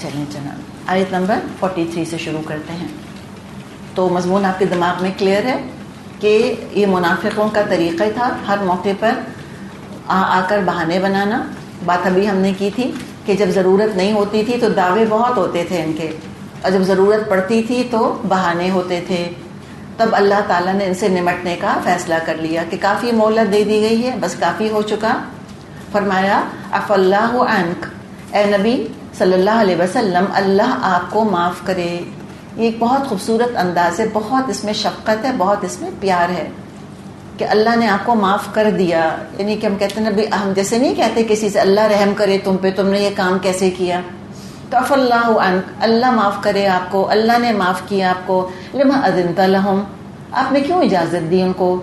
چلیں جناب آیت نمبر 43 سے شروع کرتے ہیں. تو مضمون آپ کے دماغ میں کلیئر ہے کہ یہ منافقوں کا طریقہ تھا ہر موقع پر آ کر بہانے بنانا. بات ابھی ہم نے کی تھی کہ جب ضرورت نہیں ہوتی تھی تو دعوے بہت ہوتے تھے ان کے، اور جب ضرورت پڑتی تھی تو بہانے ہوتے تھے. تب اللہ تعالیٰ نے ان سے نمٹنے کا فیصلہ کر لیا کہ کافی مہلت دے دی گئی ہے، بس کافی ہو چکا. فرمایا عف اللہ عنک، اے نبی صلی اللہ علیہ وسلم اللہ آپ کو معاف کرے. یہ ایک بہت خوبصورت انداز ہے، بہت اس میں شفقت ہے، بہت اس میں پیار ہے کہ اللہ نے آپ کو معاف کر دیا. یعنی کہ ہم کہتے ہیں نبی، ہم جیسے نہیں کہتے کسی سے اللہ رحم کرے تم پہ، تم نے یہ کام کیسے کیا. تو عف اللہ عنک، اللہ معاف کرے آپ کو، اللہ نے معاف کیا آپ کو. لما اذنت لہم، آپ نے کیوں اجازت دی ان کو.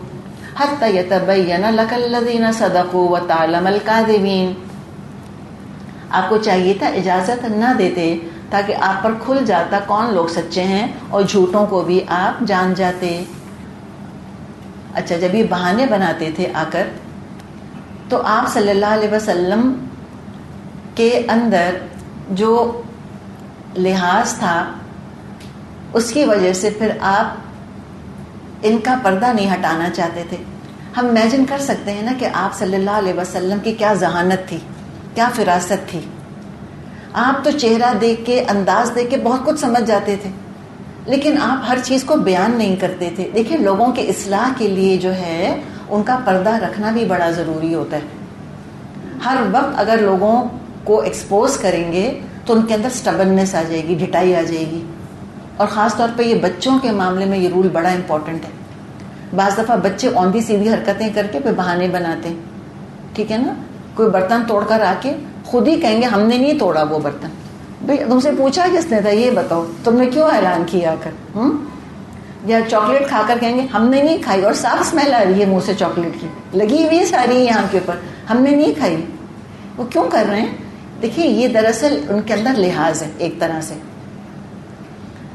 حتی یتبین لک الذین صدقوا وتعلم الکاذبین، آپ کو چاہیے تھا اجازت نہ دیتے تاکہ آپ پر کھل جاتا کون لوگ سچے ہیں اور جھوٹوں کو بھی آپ جان جاتے. اچھا، جب یہ بہانے بناتے تھے آ کر تو آپ صلی اللہ علیہ وسلم کے اندر جو لحاظ تھا اس کی وجہ سے پھر آپ ان کا پردہ نہیں ہٹانا چاہتے تھے. ہم امیجن کر سکتے ہیں نا کہ آپ صلی اللہ علیہ وسلم کی کیا ذہانت تھی، کیا فراست تھی. آپ تو چہرہ دیکھ کے، انداز دیکھ کے بہت کچھ سمجھ جاتے تھے، لیکن آپ ہر چیز کو بیان نہیں کرتے تھے. دیکھیں، لوگوں کی اصلاح کے لیے جو ہے ان کا پردہ رکھنا بھی بڑا ضروری ہوتا ہے. ہر وقت اگر لوگوں کو ایکسپوز کریں گے تو ان کے اندر سٹبننس آ جائے گی، ڈھٹائی آ جائے گی. اور خاص طور پہ یہ بچوں کے معاملے میں یہ رول بڑا امپورٹنٹ ہے. بعض دفعہ بچے اوندھی سیدھی حرکتیں کر کے پھر بہانے بناتے ہیں، ٹھیک ہے نا. کوئی برتن توڑ کر آ کے خود ہی کہیں گے ہم نے نہیں توڑا وہ برتن. بھئی تم سے پوچھا کس نے تھا، یہ بتاؤ تم نے کیوں اعلان کیا کر. یا چاکلیٹ کھا کر کہیں گے ہم نے نہیں کھائی، اور صاف اسمیل آ رہی ہے منہ سے چاکلیٹ کی، لگی ہوئی ہے ساری یہاں کے اوپر، ہم نے نہیں کھائی. وہ کیوں کر رہے ہیں؟ دیکھیے یہ دراصل ان کے اندر لحاظ ہے ایک طرح سے.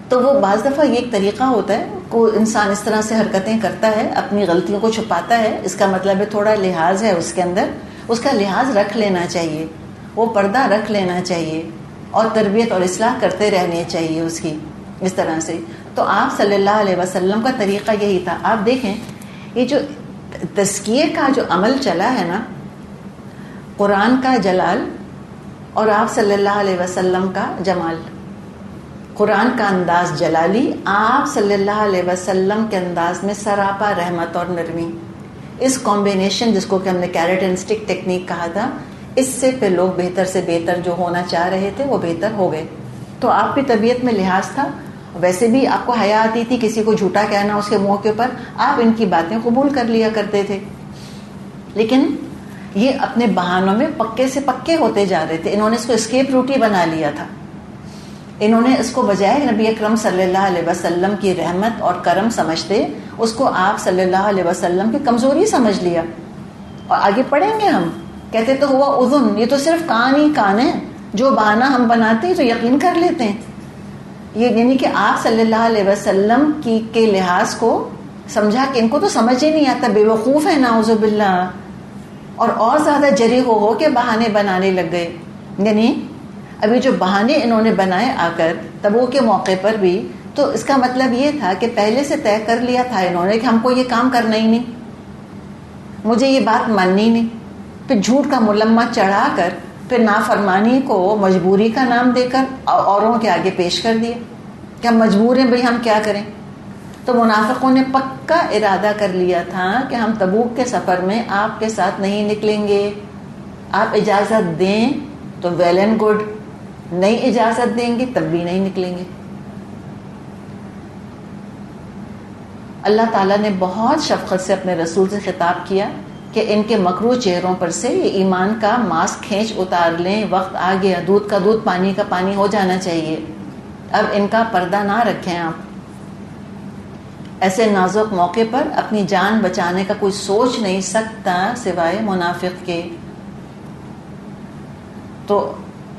تو وہ بعض دفعہ یہ ایک طریقہ ہوتا ہے، کوئی انسان اس طرح سے حرکتیں کرتا ہے، اپنی غلطیوں کو چھپاتا ہے، اس کا مطلب ہے تھوڑا لحاظ ہے اس کے اندر. اس کا لحاظ رکھ لینا چاہیے، وہ پردہ رکھ لینا چاہیے، اور تربیت اور اصلاح کرتے رہنے چاہیے اس کی اس طرح سے. تو آپ صلی اللہ علیہ وسلم کا طریقہ یہی تھا. آپ دیکھیں یہ جو تزکیے کا جو عمل چلا ہے نا، قرآن کا جلال اور آپ صلی اللہ علیہ وسلم کا جمال. قرآن کا انداز جلالی، آپ صلی اللہ علیہ وسلم کے انداز میں سراپا رحمت اور نرمی. اس کمبینیشن جس کو کہ ہم نے کیرٹ اینڈ اسٹک ٹیکنیک کہا تھا، اس سے پھر لوگ بہتر سے بہتر جو ہونا چاہ رہے تھے وہ بہتر ہو گئے. تو آپ کی طبیعت میں لحاظ تھا، ویسے بھی آپ کو حیا آتی تھی کسی کو جھوٹا کہنا اس کے منہ کے اوپر، آپ ان کی باتیں قبول کر لیا کرتے تھے. لیکن یہ اپنے بہانوں میں پکے سے پکے ہوتے جا رہے تھے. انہوں نے اس کو اسکیپ روٹی بنا لیا تھا. انہوں نے اس کو بجائے نبی اکرم صلی اللہ علیہ وسلم کی رحمت اور کرم سمجھتے، اس کو آپ صلی اللہ علیہ وسلم کی کمزوری سمجھ لیا. اور آگے پڑھیں گے ہم، کہتے تو ہوا اذن، یہ تو صرف کان ہی کان ہے، جو بہانہ ہم بناتے ہیں تو یقین کر لیتے ہیں. یہ یعنی کہ آپ صلی اللہ علیہ وسلم کے لحاظ کو سمجھا کہ ان کو تو سمجھ ہی نہیں آتا، بے وقوف ہے نعوذ باللہ، اور زیادہ جری ہو کے بہانے بنانے لگ گئے. یعنی ابھی جو بہانے انہوں نے بنائے آ کر تبوک کے موقع پر بھی، تو اس کا مطلب یہ تھا کہ پہلے سے طے کر لیا تھا انہوں نے کہ ہم کو یہ کام کرنا ہی نہیں، مجھے یہ بات ماننی نہیں. پھر جھوٹ کا ملمہ چڑھا کر پھر نافرمانی کو مجبوری کا نام دے کر اوروں کے آگے پیش کر دیا کہ ہم مجبور ہیں، بھئی ہم کیا کریں. تو منافقوں نے پکا ارادہ کر لیا تھا کہ ہم تبوک کے سفر میں آپ کے ساتھ نہیں نکلیں گے. آپ اجازت دیں تو ویل اینڈ گڈ، نہیں اجازت دیں گے تب بھی نہیں نکلیں گے. اللہ تعالیٰ نے بہت شفقت سے اپنے رسول سے خطاب کیا کہ ان کے مکروہ چہروں پر سے یہ ایمان کا ماسک کھینچ اتار لیں، وقت آ گیا، دودھ کا دودھ پانی کا پانی ہو جانا چاہیے. اب ان کا پردہ نہ رکھیں. آپ ایسے نازک موقع پر اپنی جان بچانے کا کوئی سوچ نہیں سکتا سوائے منافق کے. تو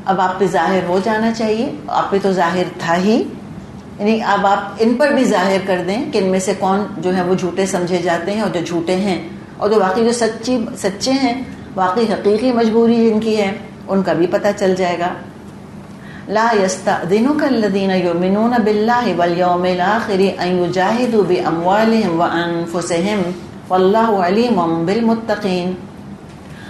اب آپ پہ ظاہر ہو جانا چاہیے، آپ پہ تو ظاہر تھا ہی، یعنی اب آپ ان پر بھی ظاہر کر دیں کہ ان میں سے کون جو ہے وہ جھوٹے سمجھے جاتے ہیں اور جو جھوٹے ہیں، اور جو واقعی جو سچے ہیں، واقعی حقیقی مجبوری جن کی ہے، ان کا بھی پتہ چل جائے گا. لا يستأذنك الذين يؤمنون بالله واليوم الآخر أن يجاهدوا بأموالهم وأنفسهم والله عليم بالمتقين.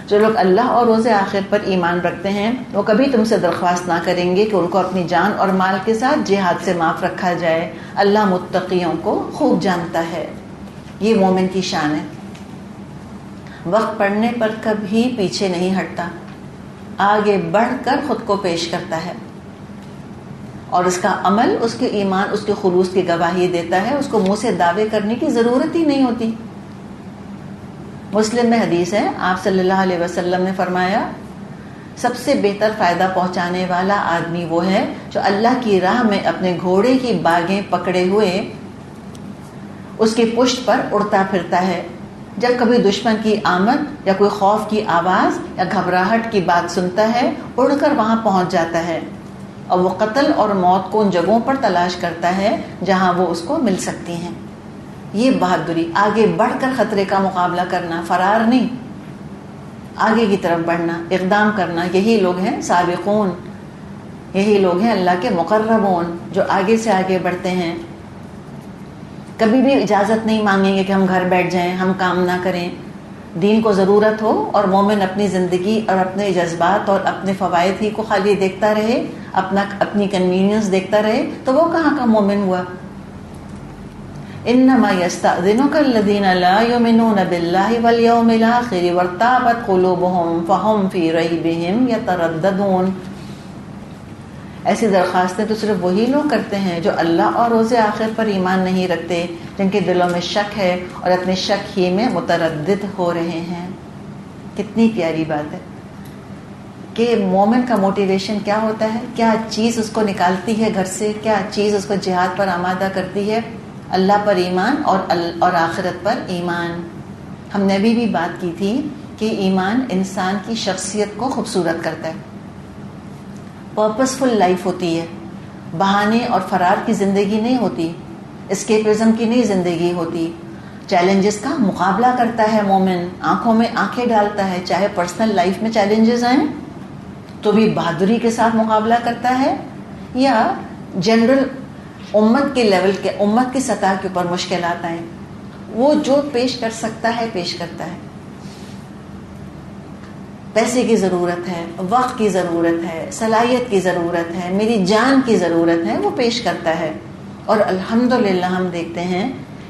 جو لوگ اللہ اور روز آخر پر ایمان رکھتے ہیں وہ کبھی تم سے درخواست نہ کریں گے کہ ان کو اپنی جان اور مال کے ساتھ جہاد سے معاف رکھا جائے. اللہ متقیوں کو خوب جانتا ہے. یہ مومن کی شان ہے. وقت پڑنے پر کبھی پیچھے نہیں ہٹتا, آگے بڑھ کر خود کو پیش کرتا ہے, اور اس کا عمل اس کے ایمان, اس کے خلوص کی گواہی دیتا ہے. اس کو منہ سے دعوے کرنے کی ضرورت ہی نہیں ہوتی. مسلم میں حدیث ہے, آپ صلی اللہ علیہ وسلم نے فرمایا سب سے بہتر فائدہ پہنچانے والا آدمی وہ ہے جو اللہ کی راہ میں اپنے گھوڑے کی باگیں پکڑے ہوئے اس کی پشت پر اڑتا پھرتا ہے. جب کبھی دشمن کی آمد یا کوئی خوف کی آواز یا گھبراہٹ کی بات سنتا ہے, اڑ کر وہاں پہنچ جاتا ہے اور وہ قتل اور موت کو ان جگہوں پر تلاش کرتا ہے جہاں وہ اس کو مل سکتی ہیں. یہ بہادری, آگے بڑھ کر خطرے کا مقابلہ کرنا, فرار نہیں, آگے کی طرف بڑھنا, اقدام کرنا. یہی لوگ ہیں سابقون, یہی لوگ ہیں اللہ کے مقربون جو آگے سے آگے بڑھتے ہیں. کبھی بھی اجازت نہیں مانگیں گے کہ ہم گھر بیٹھ جائیں, ہم کام نہ کریں. دین کو ضرورت ہو اور مومن اپنی زندگی اور اپنے جذبات اور اپنے فوائد ہی کو خالی دیکھتا رہے, اپنی کنوینئنس دیکھتا رہے, تو وہ کہاں کا مومن ہوا. انما يستأذنك الذين لا يؤمنون بالله واليوم الآخر وارتابت قلوبهم فهم في ريبهم يترددون. ایسی درخواستیں تو صرف وہی لوگ کرتے ہیں جو اللہ اور روز آخر پر ایمان نہیں رکھتے, جن کے دلوں میں شک ہے اور اپنے شک ہی میں متردد ہو رہے ہیں. کتنی پیاری بات ہے کہ مومن کا موٹیویشن کیا ہوتا ہے, کیا چیز اس کو نکالتی ہے گھر سے, کیا چیز اس کو جہاد پر آمادہ کرتی ہے. اللہ پر ایمان اور آخرت پر ایمان. ہم نے بھی بات کی تھی کہ ایمان انسان کی شخصیت کو خوبصورت کرتا ہے. پرپسفل لائف ہوتی ہے, بہانے اور فرار کی زندگی نہیں ہوتی, اسکیپزم کی نہیں زندگی ہوتی. چیلنجز کا مقابلہ کرتا ہے مومن, آنکھوں میں آنکھیں ڈالتا ہے, چاہے پرسنل لائف میں چیلنجز آئیں تو بھی بہادری کے ساتھ مقابلہ کرتا ہے, یا جنرل امت کے لیول کے, امت کی سطح کے اوپر مشکلات آئیں, وہ جو پیش کر سکتا ہے پیش کرتا ہے. پیسے کی ضرورت ہے, وقت کی ضرورت ہے, صلاحیت کی ضرورت ہے, میری جان کی ضرورت ہے, وہ پیش کرتا ہے. اور الحمدللہ ہم دیکھتے ہیں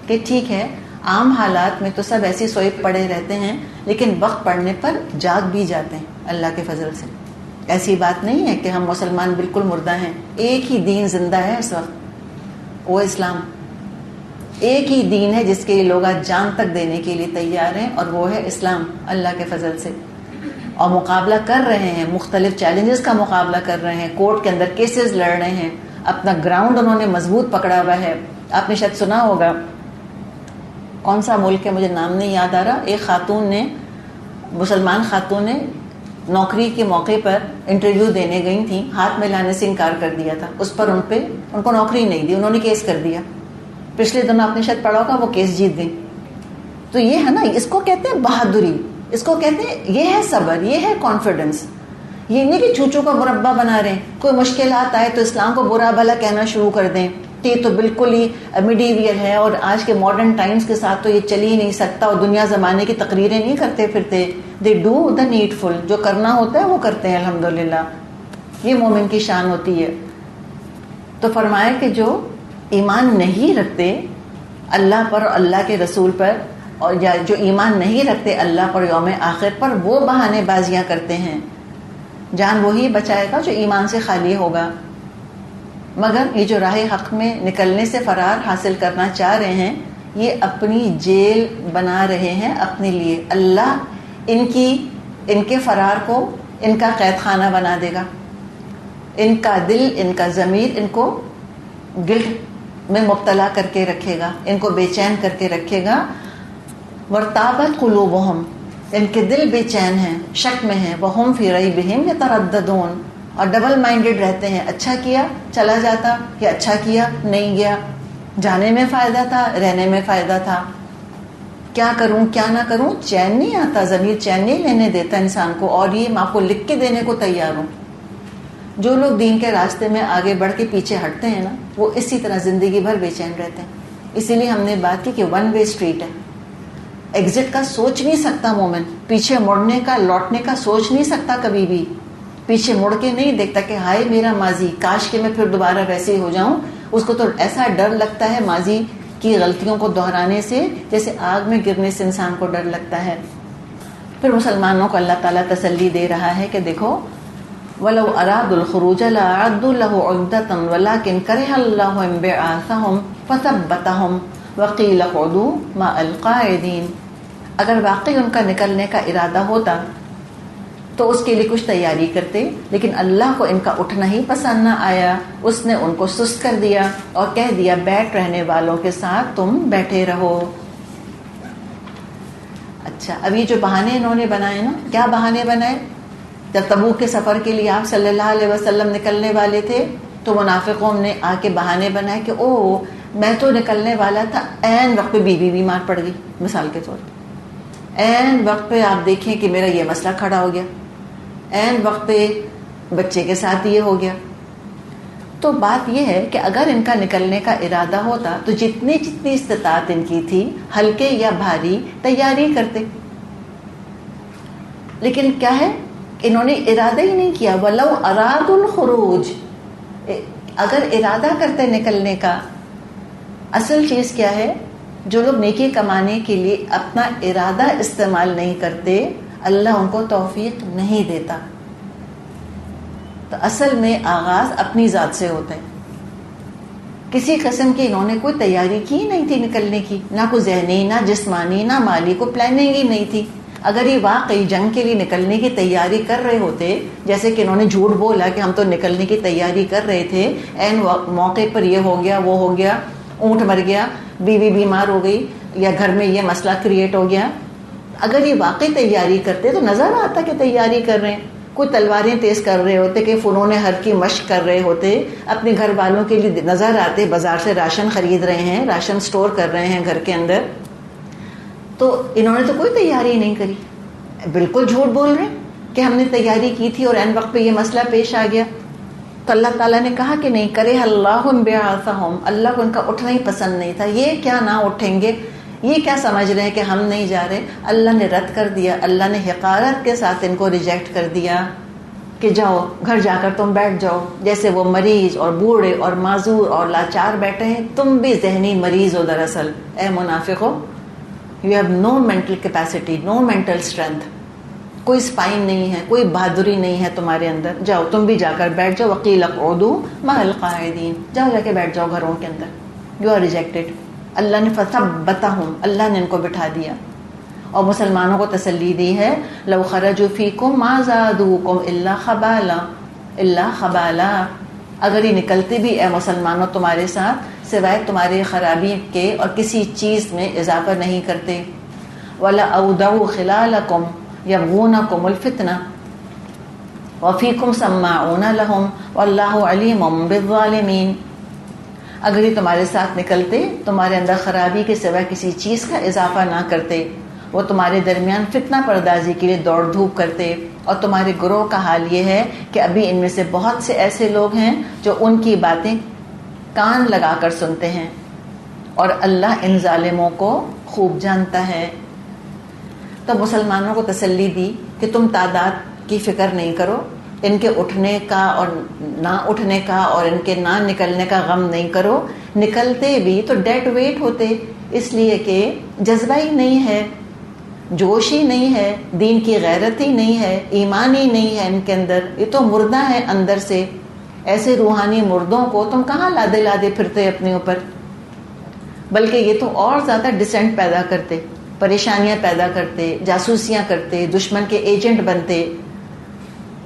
کہ ٹھیک ہے عام حالات میں تو سب ایسے سوئے پڑے رہتے ہیں, لیکن وقت پڑنے پر جاگ بھی جاتے ہیں اللہ کے فضل سے. ایسی بات نہیں ہے کہ ہم مسلمان بالکل مردہ ہیں. ایک ہی دین زندہ ہے اس وقت, وہ اسلام. ایک ہی دین ہے جس کے لوگ آج جان تک دینے کے لیے تیار ہیں, اور وہ ہے اسلام اللہ کے فضل سے. اور مقابلہ کر رہے ہیں, مختلف چیلنجز کا مقابلہ کر رہے ہیں, کورٹ کے اندر کیسز لڑ رہے ہیں, اپنا گراؤنڈ انہوں نے مضبوط پکڑا ہوا ہے. آپ نے شاید سنا ہوگا, کون سا ملک ہے مجھے نام نہیں یاد آ رہا, ایک خاتون نے, مسلمان خاتون نے نوکری کے موقع پر انٹرویو دینے گئی تھیں, ہاتھ میں لانے سے انکار کر دیا تھا. اس پر ان کو نوکری نہیں دی, انہوں نے کیس کر دیا. پچھلے دنوں آپ نے شاید پڑھا ہوگا, وہ کیس جیت گئی. تو یہ ہے نا, اس کو کہتے ہیں بہادری, اس کو کہتے ہیں, یہ ہے صبر, یہ ہے کانفیڈنس. یہ نہیں کہ چوچو کا مربع بنا رہے ہیں, کوئی مشکلات آئے تو اسلام کو برا بھلا کہنا شروع کر دیں. یہ تو بالکل ہی میڈیویل ہے, اور آج کے ماڈرن ٹائمز کے ساتھ تو یہ چل ہی نہیں سکتا, اور دنیا زمانے کی تقریریں نہیں کرتے پھرتے. دے ڈو دا نیڈفل, جو کرنا ہوتا ہے وہ کرتے ہیں الحمدللہ. یہ مومن کی شان ہوتی ہے. تو فرمایا کہ جو ایمان نہیں رکھتے اللہ پر, اللہ کے رسول پر, اور یا جو ایمان نہیں رکھتے اللہ پر, یوم آخر پر, وہ بہانے بازیاں کرتے ہیں. جان وہی بچائے گا جو ایمان سے خالی ہوگا. مگر یہ جو راہ حق میں نکلنے سے فرار حاصل کرنا چاہ رہے ہیں, یہ اپنی جیل بنا رہے ہیں اپنے لیے. اللہ ان کے فرار کو ان کا قید خانہ بنا دے گا. ان کا دل, ان کا ضمیر ان کو گلٹ میں مبتلا کر کے رکھے گا, ان کو بے چین کر کے رکھے گا. ورتابت قلوبہم, ان کے دل بے چین ہیں, شک میں ہیں. وہم فی ریبہم یترددون, اور ڈبل مائنڈڈ رہتے ہیں. اچھا کیا چلا جاتا, یا اچھا کیا نہیں گیا, جانے میں فائدہ تھا, رہنے میں فائدہ تھا, کیا کروں کیا نہ کروں, چین نہیں آتا. ضمیر چین نہیں لینے دیتا انسان کو. اور یہ میں آپ کو لکھ کے دینے کو تیار ہوں, جو لوگ دین کے راستے میں آگے بڑھ کے پیچھے ہٹتے ہیں نا، وہ اسی طرح زندگی بھر بے چین رہتے ہیں. اسی لیے ہم نے بات کی کہ ون وے اسٹریٹ ہے. ایگزٹ کا سوچ نہیں سکتا مومن، پیچھے مڑنے کا، لوٹنے کا سوچ نہیں سکتا کبھی بھی. پیچھے مڑ کے نہیں دیکھتا کہ ہائے میرا ماضی، کاش کہ میں پھر دوبارہ ویسے ہی ہو جاؤں. اس کو تو ایسا ڈر لگتا ہے ماضی کی غلطیوں کو دہرانے سے جیسے آگ میں گرنے سے انسان کو ڈر لگتا ہے. پھر مسلمانوں کو اللہ تعالیٰ تسلی دے رہا ہے کہ دیکھو وَلَوْ أَرَادُوا الْخُرُوجَ لَأَعَدُّوا لَهُ عُدَّةً وَلَكِنْ كَرِهَ اللَّهُ انبِعَاثَهُم فَثَبَّتَهُم وَقِيلَ اقْعُدُوا مَعَ الْقَاعِدِينَ. اگر واقعی ان کا نکلنے کا ارادہ ہوتا تو اس کے لیے کچھ تیاری کرتے، لیکن اللہ کو ان کا اٹھنا ہی پسند نہ آیا. اس نے ان کو سست کر دیا اور کہہ دیا بیٹھ رہنے والوں کے ساتھ تم بیٹھے رہو. اچھا، اب یہ جو بہانے انہوں نے بنائے نا، کیا بہانے بنائے؟ جب تبوک کے سفر کے لیے آپ صلی اللہ علیہ وسلم نکلنے والے تھے تو منافقوں نے آ کے بہانے بنائے کہ او میں تو نکلنے والا تھا، عین وقت پہ بیوی بیمار پڑ گئی. مثال کے طور پہ عین وقت پہ آپ دیکھیں کہ میرا یہ مسئلہ کھڑا ہو گیا، عین وقت پہ بچے کے ساتھ یہ ہو گیا. تو بات یہ ہے کہ اگر ان کا نکلنے کا ارادہ ہوتا تو جتنی استطاعت ان کی تھی، ہلکے یا بھاری، تیاری کرتے. لیکن کیا ہے، انہوں نے ارادہ ہی نہیں کیا. وَلَوْ أَرَادُوا الْخُرُوجَ، اگر ارادہ کرتے نکلنے کا. اصل چیز کیا ہے، جو لوگ نیکی کمانے کے لیے اپنا ارادہ استعمال نہیں کرتے اللہ ان کو توفیق نہیں دیتا. تو اصل میں آغاز اپنی ذات سے ہوتا ہے. کسی قسم کی انہوں نے کوئی تیاری کی نہیں تھی نکلنے کی، نہ کوئی ذہنی، نہ جسمانی، نہ مالی، کو پلاننگ ہی نہیں تھی. اگر یہ واقعی جنگ کے لیے نکلنے کی تیاری کر رہے ہوتے، جیسے کہ انہوں نے جھوٹ بولا کہ ہم تو نکلنے کی تیاری کر رہے تھے، عین موقع پر یہ ہو گیا، وہ ہو گیا، اونٹ مر گیا، بیوی بیمار ہو گئی، یا گھر میں یہ مسئلہ کریٹ ہو گیا. اگر یہ واقعی تیاری کرتے تو نظر آتا کہ تیاری کر رہے ہیں. کوئی تلواریں تیز کر رہے ہوتے، کہ فنون حرب کی مشق کر رہے ہوتے، اپنے گھر والوں کے لیے نظر آتے بازار سے راشن خرید رہے ہیں، راشن سٹور کر رہے ہیں گھر کے اندر. تو انہوں نے تو کوئی تیاری نہیں کری، بالکل جھوٹ بول رہے ہیں کہ ہم نے تیاری کی تھی اور عین وقت پہ یہ مسئلہ پیش آ گیا. تو اللہ تعالیٰ نے کہا کہ نہیں، کرے اللہ انبعاثہم، اللہ کو ان کا اٹھنا ہی پسند نہیں تھا. یہ کیا نہ اٹھیں گے، یہ کیا سمجھ رہے ہیں کہ ہم نہیں جا رہے. اللہ نے رد کر دیا، اللہ نے حقارت کے ساتھ ان کو ریجیکٹ کر دیا کہ جاؤ گھر جا کر تم بیٹھ جاؤ. جیسے وہ مریض اور بوڑھے اور معذور اور لاچار بیٹھے ہیں، تم بھی ذہنی مریض ہو دراصل. اے منافقو، you have no mental capacity, no mental strength. کوئی اسپائن نہیں ہے، کوئی بہادری نہیں ہے تمہارے اندر. جاؤ تم بھی جا کر بیٹھ جاؤ. وقیل اقعدوا مع القاعدین، جاؤ جا کے بیٹھ جاؤ گھروں کے اندر. You are rejected. اللہ نے فثبتہم، اللہ نے ان کو بٹھا دیا. اور مسلمانوں کو تسلی دی ہے، لو خرجوا فیکم ما زادوکم الا خبالا، الا خبالا. اگر یہ نکلتے بھی اے مسلمانوں تمہارے ساتھ سوائے تمہارے خرابی کے اور کسی چیز میں اضافہ نہیں کرتے. ولا اودعوا خلالکم یبغونکم الفتنہ وفیکم سماعون لہم واللہ علیم بالظالمین. اگر یہ تمہارے ساتھ نکلتے، تمہارے اندر خرابی کے سوا کسی چیز کا اضافہ نہ کرتے، وہ تمہارے درمیان فتنہ پردازی کے لیے دوڑ دھوپ کرتے. اور تمہارے گروہ کا حال یہ ہے کہ ابھی ان میں سے بہت سے ایسے لوگ ہیں جو ان کی باتیں کان لگا کر سنتے ہیں، اور اللہ ان ظالموں کو خوب جانتا ہے. تو مسلمانوں کو تسلی دی کہ تم تعداد کی فکر نہیں کرو، ان کے اٹھنے کا اور نہ اٹھنے کا اور ان کے نہ نکلنے کا غم نہیں کرو. نکلتے بھی تو ڈیڈ ویٹ ہوتے، اس لیے کہ جذبہ ہی نہیں ہے، جوش ہی نہیں ہے، دین کی غیرت ہی نہیں ہے، ایمان ہی نہیں ہے ان کے اندر. یہ تو مردہ ہے اندر سے. ایسے روحانی مردوں کو تم کہاں لادے لادے پھرتے اپنے اوپر، بلکہ یہ تو اور زیادہ ڈسینٹ پیدا کرتے، پریشانیاں پیدا کرتے، جاسوسیاں کرتے، دشمن کے ایجنٹ بنتے،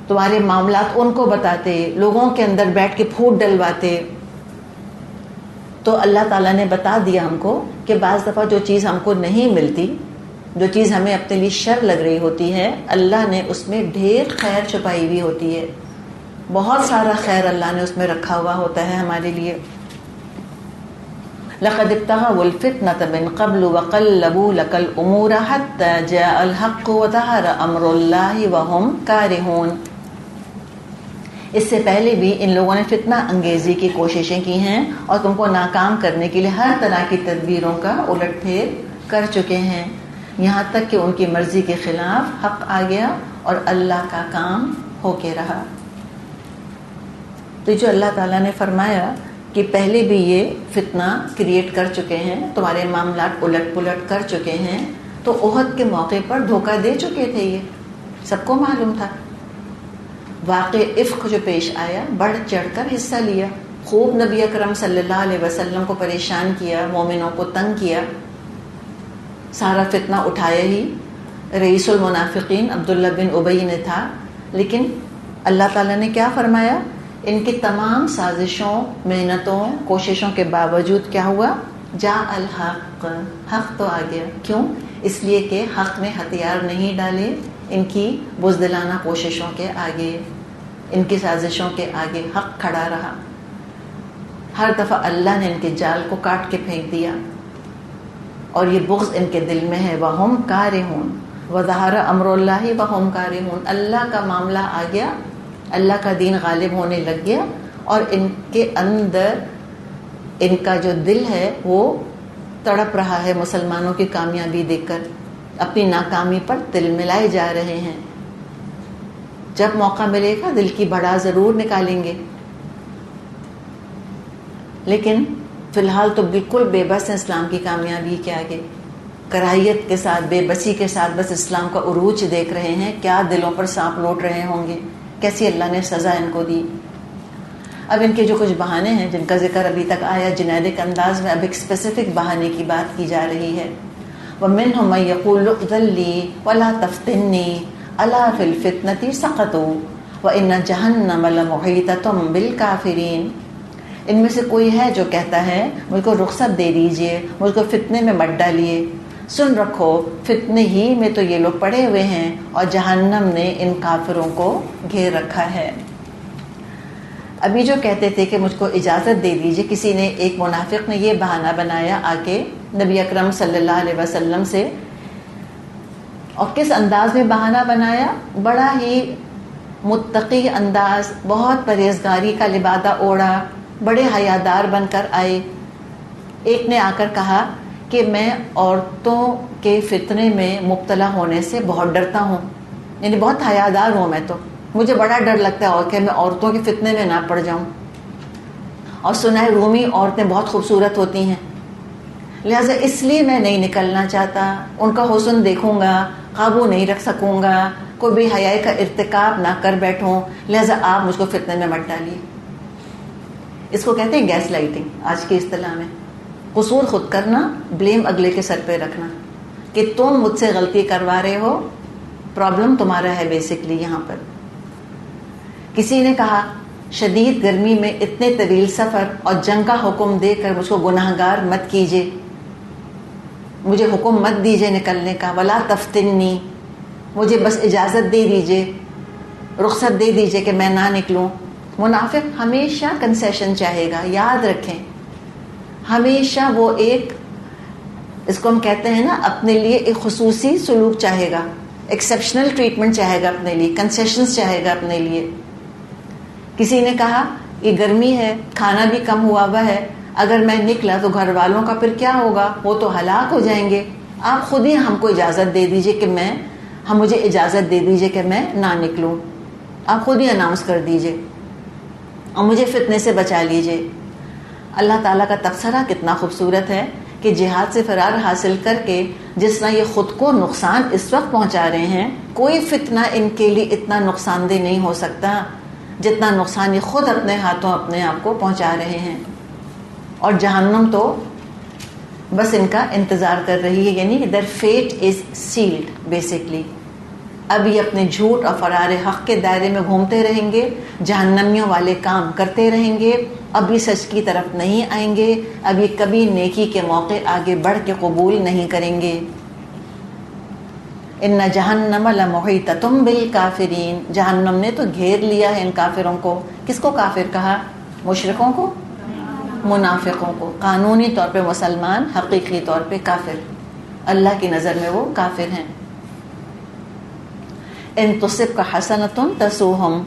تمہارے معاملات ان کو بتاتے، لوگوں کے اندر بیٹھ کے پھوٹ ڈلواتے. تو اللہ تعالیٰ نے بتا دیا ہم کو کہ بعض دفعہ جو چیز ہم کو نہیں ملتی، جو چیز ہمیں اپنے لیے شر لگ رہی ہوتی ہے، اللہ نے اس میں ڈھیر خیر چھپائی ہوئی ہوتی ہے. بہت سارا خیر اللہ نے اس میں رکھا ہوا ہوتا ہے ہمارے لیے. لقد ابتغوا الفتنة من قبل وقلبوا لك الأمور حتى جاء الحق وظهر أمر الله وهم كارهون. اس سے پہلے بھی ان لوگوں نے فتنہ انگیزی کی کوششیں کی ہیں اور تم کو ناکام کرنے کے لیے ہر طرح کی تدبیروں کا الٹ پھیر کر چکے ہیں، یہاں تک کہ ان کی مرضی کے خلاف حق آ گیا اور اللہ کا کام ہو کے رہا۔ تو جو اللہ تعالیٰ نے فرمایا کہ پہلے بھی یہ فتنہ کریٹ کر چکے ہیں، تمہارے معاملات الٹ پلٹ کر چکے ہیں، تو احد کے موقع پر دھوکہ دے چکے تھے، یہ سب کو معلوم تھا۔ واقع افق جو پیش آیا، بڑھ چڑھ کر حصہ لیا، خوب نبی اکرم صلی اللہ علیہ وسلم کو پریشان کیا، مومنوں کو تنگ کیا، سارا فتنہ اٹھایا ہی رئیس المنافقین عبداللہ بن ابی نے تھا۔ لیکن اللہ تعالیٰ نے کیا فرمایا؟ ان کی تمام سازشوں، محنتوں، کوششوں کے باوجود کیا ہوا؟ جاء الحق، حق تو آ گیا۔ کیوں؟ اس لیے کہ حق نے ہتھیار نہیں ڈالے ان کی بزدلانہ کوششوں کے آگے، ان کی سازشوں کے آگے حق کھڑا رہا۔ ہر دفعہ اللہ نے ان کے جال کو کاٹ کے پھینک دیا، اور یہ بغض ان کے دل میں ہے۔ وَهُمْ كَارِهُونَ وَظَهَرَ أَمْرُ اللَّهِ وَهُمْ كَارِهُونَ، اللہ کا معاملہ آ گیا، اللہ کا دین غالب ہونے لگ گیا، اور ان کے اندر ان کا جو دل ہے وہ تڑپ رہا ہے مسلمانوں کی کامیابی دیکھ کر، اپنی ناکامی پر تل ملائے جا رہے ہیں۔ جب موقع ملے گا دل کی بڑا ضرور نکالیں گے، لیکن فی الحال تو بالکل بے بس ہیں اسلام کی کامیابی کے آگے، کراہیت کے ساتھ، بے بسی کے ساتھ بس اسلام کا عروج دیکھ رہے ہیں۔ کیا دلوں پر سانپ لوٹ رہے ہوں گے، کیسی اللہ نے سزا ان کو دی۔ اب ان کے جو کچھ بہانے ہیں جن کا ذکر ابھی تک آیا جنیدک انداز میں، اب ایک اسپیسیفک بہانے کی بات کی جا رہی ہے۔ وَمِنْهُمْ مَن يَقُولُ ائْذَن لِّي وَلَا تَفْتِنِّي أَلَا فِي الْفِتْنَةِ سَقَطُوا وَإِنَّ جَهَنَّمَ لَمُحِيطَةٌ بِالْكَافِرِينَ، ان میں سے کوئی ہے جو کہتا ہے مجھ کو رخصت دے دیجئے، مجھ کو فتنے میں مت ڈالیے، سن رکھو فتنے ہی میں تو یہ لوگ پڑے ہوئے ہیں اور جہنم نے ان کافروں کو گھیر رکھا ہے۔ ابھی جو کہتے تھے کہ مجھ کو اجازت دے دیجئے، کسی نے، ایک منافق نے یہ بہانہ بنایا آ کے نبی اکرم صلی اللہ علیہ وسلم سے، اور کس انداز میں بہانہ بنایا؟ بڑا ہی متقی انداز، بہت پرہیزگاری کا لبادہ اوڑھا، بڑے حیادار بن کر آئے۔ ایک نے آ کر کہا کہ میں عورتوں کے فتنے میں مبتلا ہونے سے بہت ڈرتا ہوں، یعنی بہت حیادار ہوں میں، تو مجھے بڑا ڈر لگتا ہے اور کہ میں عورتوں کے فتنے میں نہ پڑ جاؤں، اور سنا ہے رومی عورتیں بہت خوبصورت ہوتی ہیں، لہٰذا اس لیے میں نہیں نکلنا چاہتا، ان کا حسن دیکھوں گا، قابو نہیں رکھ سکوں گا، کوئی بھی حیائی کا ارتکاب نہ کر بیٹھوں، لہٰذا آپ مجھ کو فتنے میں مت ڈالیے۔ اس کو کہتے ہیں گیس لائٹنگ آج کی اصطلاح میں، قصور خود کرنا، بلیم اگلے کے سر پہ رکھنا، کہ تم مجھ سے غلطی کروا رہے ہو، پرابلم تمہارا ہے بیسکلی یہاں پر۔ کسی نے کہا شدید گرمی میں اتنے طویل سفر اور جنگ کا حکم دے کر مجھ کو گناہگار مت کیجیے، مجھے حکم مت دیجیے نکلنے کا، ولا تفتنی، مجھے بس اجازت دے دیجیے، رخصت دے دیجیے کہ میں نہ نکلوں۔ منافق ہمیشہ کنسیشن چاہے گا، یاد رکھیں، ہمیشہ وہ ایک، اس کو ہم کہتے ہیں نا، اپنے لیے ایک خصوصی سلوک چاہے گا، ایکسیپشنل ٹریٹمنٹ چاہے گا اپنے لیے، کنسیشنز چاہے گا اپنے لیے۔ کسی نے کہا یہ گرمی ہے، کھانا بھی کم ہوا ہوا ہے، اگر میں نکلا تو گھر والوں کا پھر کیا ہوگا، وہ تو ہلاک ہو جائیں گے، آپ خود ہی ہم کو اجازت دے دیجئے کہ مجھے اجازت دے دیجئے کہ میں نہ نکلوں، آپ خود ہی اناؤنس کر دیجئے اور مجھے فتنے سے بچا لیجئے۔ اللہ تعالیٰ کا تبصرہ کتنا خوبصورت ہے کہ جہاد سے فرار حاصل کر کے جس طرح یہ خود کو نقصان اس وقت پہنچا رہے ہیں، کوئی فتنہ ان کے لیے اتنا نقصان دہ نہیں ہو سکتا جتنا نقصان یہ خود اپنے ہاتھوں اپنے آپ کو پہنچا رہے ہیں، اور جہنم تو بس ان کا انتظار کر رہی ہے، یعنی their fate is sealed basically۔ اب یہ اپنے جھوٹ اور فرار حق کے دائرے میں گھومتے رہیں گے، جہنمیوں والے کام کرتے رہیں گے، اب یہ سچ کی طرف نہیں آئیں گے، اب یہ کبھی نیکی کے موقع آگے بڑھ کے قبول نہیں کریں گے۔ ان جہنم لمحیطۃ بالکافرین، جہنم نے تو گھیر لیا ہے ان کافروں کو۔ کس کو کافر کہا؟ مشرکوں کو، منافقوں کو۔ قانونی طور پہ مسلمان، حقیقی طور پہ کافر، اللہ کی نظر میں وہ کافر ہیں۔ ان تصبک حسنۃ تسؤہم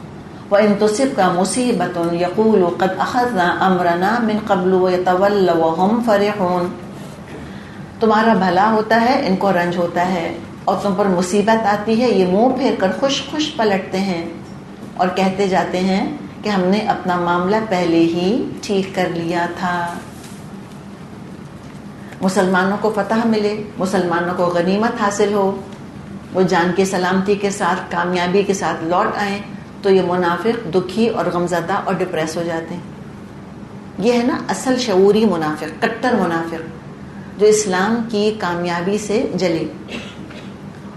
وَإِن تُصِبْكَ مُصِيبَةٌ يَقُولُوا قَدْ أَخَذْنَا أَمْرَنَا مِنْ قَبْلُ وَيَتَوَلَّوْا وَهُمْ فَرِحُونَ. تمہارا بھلا ہوتا ہے، ان کو رنج ہوتا ہے، اور تم پر مصیبت آتی ہے، یہ منہ پھیر کر خوش خوش پلٹتے ہیں اور کہتے جاتے ہیں کہ ہم نے اپنا معاملہ پہلے ہی ٹھیک کر لیا تھا. مسلمانوں کو فتح ملے، مسلمانوں کو غنیمت حاصل ہو، وہ جان کی سلامتی کے ساتھ کامیابی کے ساتھ لوٹ آئیں، تو یہ منافق دکھی اور غمزدہ اور ڈپریس ہو جاتے ہیں. یہ ہے نا اصل شعوری منافق، کٹر منافق جو اسلام کی کامیابی سے جلے،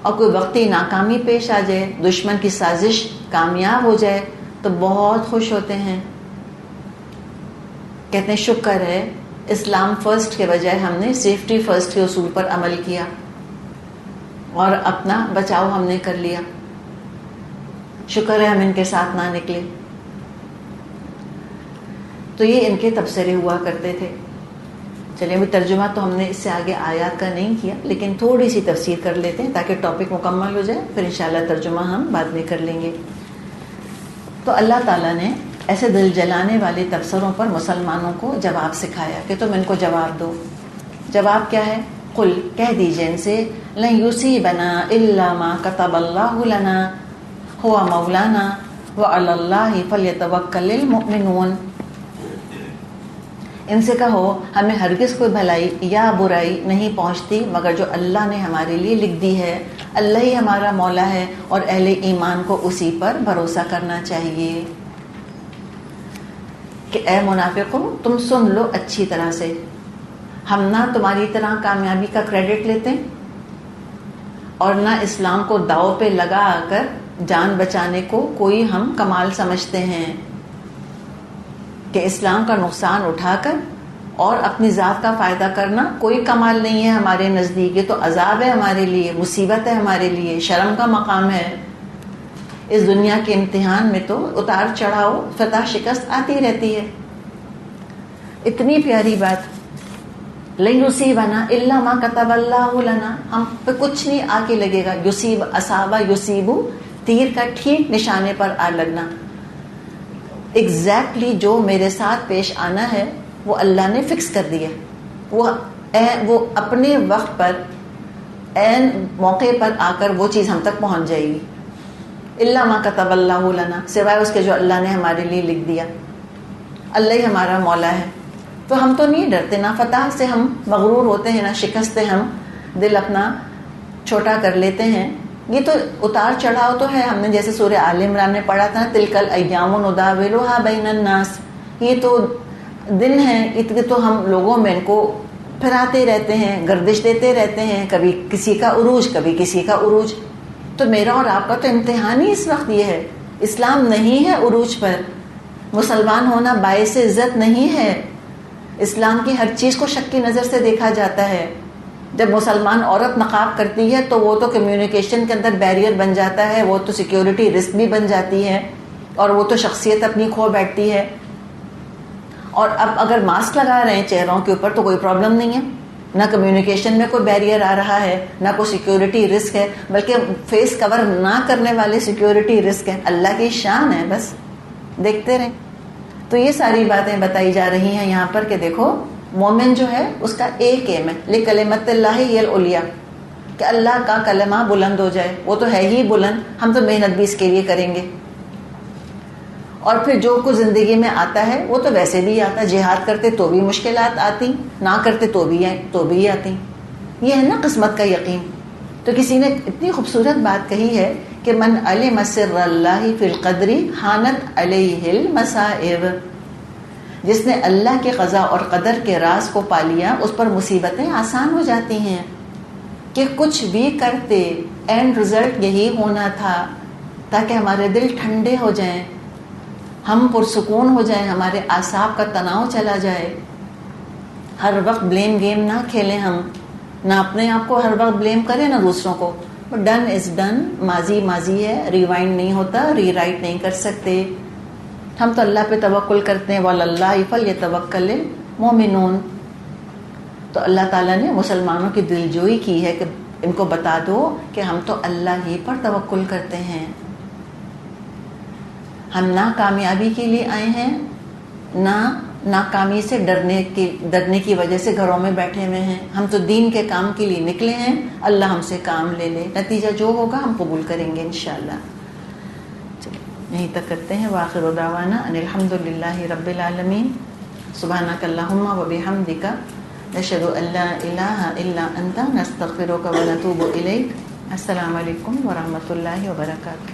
اور کوئی وقتی ناکامی پیش آ جائے، دشمن کی سازش کامیاب ہو جائے تو بہت خوش ہوتے ہیں، کہتے ہیں شکر ہے اسلام فرسٹ کے بجائے ہم نے سیفٹی فرسٹ کے اصول پر عمل کیا اور اپنا بچاؤ ہم نے کر لیا، شکر ہے ہم ان کے ساتھ نہ نکلے. تو یہ ان کے تبصرے ہوا کرتے تھے. چلیے ابھی ترجمہ تو ہم نے اس سے آگے آیات کا نہیں کیا، لیکن تھوڑی سی تفسیر کر لیتے ہیں تاکہ ٹاپک مکمل ہو جائے، پھر انشاءاللہ ترجمہ ہم بعد میں کر لیں گے. تو اللہ تعالیٰ نے ایسے دل جلانے والے تبصروں پر مسلمانوں کو جواب سکھایا کہ تم ان کو جواب دو. جواب کیا ہے؟ قل، کہہ دیجئے ان سے، لن یصیبنا الا ما کتب اللہ لنا هو مولانا وعلی اللہ فلیتوکل المؤمنون. ان سے کہو ہمیں ہرگز کوئی بھلائی یا برائی نہیں پہنچتی مگر جو اللہ نے ہمارے لیے لکھ دی ہے، اللہ ہی ہمارا مولا ہے اور اہل ایمان کو اسی پر بھروسہ کرنا چاہیے. کہ اے منافقوں تم سن لو اچھی طرح سے، ہم نہ تمہاری طرح کامیابی کا کریڈٹ لیتے اور نہ اسلام کو داؤ پہ لگا کر جان بچانے کو کوئی ہم کمال سمجھتے ہیں کہ اسلام کا نقصان اٹھا کر اور اپنی ذات کا فائدہ کرنا کوئی کمال نہیں ہے ہمارے نزدیک. یہ تو عذاب ہے ہمارے لیے، مصیبت ہے ہمارے لیے، شرم کا مقام ہے. اس دنیا کے امتحان میں تو اتار چڑھاؤ، فتح شکست آتی رہتی ہے. اتنی پیاری بات، لن یصیبنا الا ما کتب اللہ لنا، ہم پہ کچھ نہیں آ کے لگے گا. یصیب، اصابہ یصیبو، تیر کا ٹھیک نشانے پر آ لگنا. ایگزیکٹلی جو میرے ساتھ پیش آنا ہے وہ اللہ نے فکس کر دیا، وہ اپنے وقت پر عین موقع پر آ کر وہ چیز ہم تک پہنچ جائے گی. الا ما کتب اللہ لنا، سوائے اس کے جو اللہ نے ہمارے لیے لکھ دیا. اللہ ہی ہمارا مولا ہے. تو ہم تو نہیں ڈرتے، نہ فتح سے ہم مغرور ہوتے ہیں، نہ شکست سے ہم دل اپنا چھوٹا کر لیتے ہیں. یہ تو اتار چڑھاؤ تو ہے. ہم نے جیسے سورہ آل عمران میں پڑھا تھا، تلک الایام نداولها بین الناس، یہ تو دن ہیں، یہ تو ہم لوگوں میں ان کو پھراتے رہتے ہیں، گردش دیتے رہتے ہیں، کبھی کسی کا عروج کبھی کسی کا عروج. تو میرا اور آپ کا تو امتحان ہی اس وقت یہ ہے. اسلام نہیں ہے عروج پر، مسلمان ہونا باعث عزت نہیں ہے. اسلام کی ہر چیز کو شک کی نظر سے دیکھا جاتا ہے. جب مسلمان عورت نقاب کرتی ہے تو وہ تو کمیونیکیشن کے اندر بیریئر بن جاتا ہے، وہ تو سیکیورٹی رسک بھی بن جاتی ہے، اور وہ تو شخصیت اپنی کھو بیٹھتی ہے. اور اب اگر ماسک لگا رہے ہیں چہروں کے اوپر تو کوئی پرابلم نہیں ہے، نہ کمیونیکیشن میں کوئی بیریئر آ رہا ہے، نہ کوئی سیکیورٹی رسک ہے، بلکہ فیس کور نہ کرنے والے سیکیورٹی رسک ہے. اللہ کی شان ہے، بس دیکھتے رہیں. تو یہ ساری باتیں بتائی جا رہی ہیں یہاں پر کہ دیکھو مومن جو ہے اس کا ایک ایم ہے، لکلمت اللہ ہی العلیٰ، کہ اللہ کا کلمہ بلند ہو جائے. وہ تو ہے ہی بلند، ہم تو محنت بھی اس کے لیے کریں گے. اور پھر جو کچھ زندگی میں آتا ہے وہ تو ویسے بھی آتا ہے. جہاد کرتے تو بھی مشکلات آتی، نہ کرتے تو بھی آتی. یہ ہے نا قسمت کا یقین. تو کسی نے اتنی خوبصورت بات کہی ہے کہ من علم سر اللہ فی القدر حانت علیہ المصائب، جس نے اللہ کے قضاء اور قدر کے راز کو پا لیا اس پر مصیبتیں آسان ہو جاتی ہیں. کہ کچھ بھی کرتے اینڈ رزلٹ یہی ہونا تھا تاکہ ہمارے دل ٹھنڈے ہو جائیں، ہم پرسکون ہو جائیں، ہمارے اعصاب کا تناؤ چلا جائے. ہر وقت بلیم گیم نہ کھیلیں، ہم نہ اپنے آپ کو ہر وقت بلیم کریں نہ دوسروں کو. ڈن از ڈن، ماضی ماضی ہے، ریوائنڈ نہیں ہوتا، ری رائٹ نہیں کر سکتے. ہم تو اللہ پہ توکل کرتے ہیں، وعلی اللہ فلیتوکل المؤمنون. تو اللہ تعالیٰ نے مسلمانوں کی دلجوئی کی ہے کہ ان کو بتا دو کہ ہم تو اللہ ہی پر توکل کرتے ہیں. ہم نہ کامیابی کے لیے آئے ہیں، نہ ناکامی سے ڈرنے کی وجہ سے گھروں میں بیٹھے ہوئے ہیں. ہم تو دین کے کام کے لیے نکلے ہیں. اللہ ہم سے کام لے لے، نتیجہ جو ہوگا ہم قبول کریں گے انشاءاللہ. یہیں تک کرتے ہیں. وآخر دعوانا ان الحمد للہ رب العالمین. سبحانک اللہم و بحمدک نشہد ان لا الہ الا انت نستغفرک و نتوب الیک. السلام علیکم ورحمۃ اللہ وبرکاتہ.